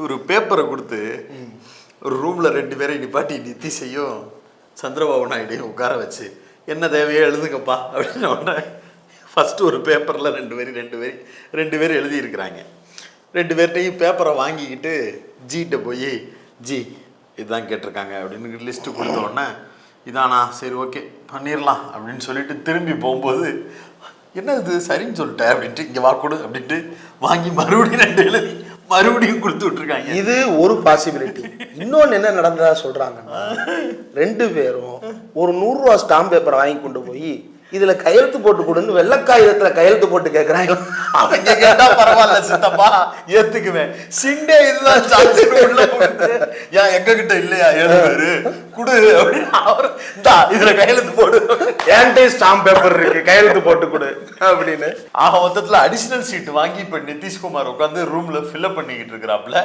ஒரு பேப்பரை கொடுத்து ஒரு ரூமில் 2 பேரை நிப்பாட்டி நிதிஷையும் சந்திரபாபு நாயுடையும் உட்கார வச்சு என்ன தேவையோ எழுதுங்கப்பா அப்படின்னு உடனே ஃபஸ்ட்டு ஒரு பேப்பரில் 2 பேர் எழுதியிருக்கிறாங்க. 2 பேர்கிட்டையும் பேப்பரை வாங்கிக்கிட்டு ஜிகிட்ட போய் ஜி இதுதான் கேட்டிருக்காங்க அப்படின்னு லிஸ்ட்டு கொடுத்தோடனே இதானா சரி ஓகே பண்ணிடலாம் அப்படின்னு சொல்லிட்டு திரும்பி போகும்போது என்ன இது சரின்னு சொல்லிட்டேன் அப்படின்ட்டு இங்கே வா கொடு அப்படின்ட்டு வாங்கி மறுபடியும் 2 எழுதி மறுபடியும் கொடுத்து விட்டுருக்காங்க. இது ஒரு பாசிபிலிட்டி. இன்னொன்று என்ன நடந்ததா சொல்றாங்கன்னா 2 பேரும் ஒரு 100 ரூபா ஸ்டாம்ப் பேப்பரை வாங்கி கொண்டு போய் இதுல கையெழுத்து போட்டு கொடுன்னு வெள்ளக்காகிதத்துல கையெழுத்து போட்டு கேட்கறாங்க. அவங்க கேட்டா பரவாயில்ல சித்தப்பா ஏத்துக்குவேன். சிண்டே இதுதான் சான்ஸ் உள்ள போட்டு ஏன் எங்க கிட்ட இல்லையா எழுதுவாரு குடு அப்படின்னு அவர் இதுல கையெழுத்து போடு ஏன்டே ஸ்டாம்ப் பேப்பர் இருக்கு கையெழுத்து போட்டு கொடு அப்படின்னு. ஆக மொத்தத்துல அடிஷனல் சீட் வாங்கி இப்ப நிதிஷ்குமார் உட்காந்து ரூம்ல ஃபில்அப் பண்ணிக்கிட்டு இருக்கிறாப்ல.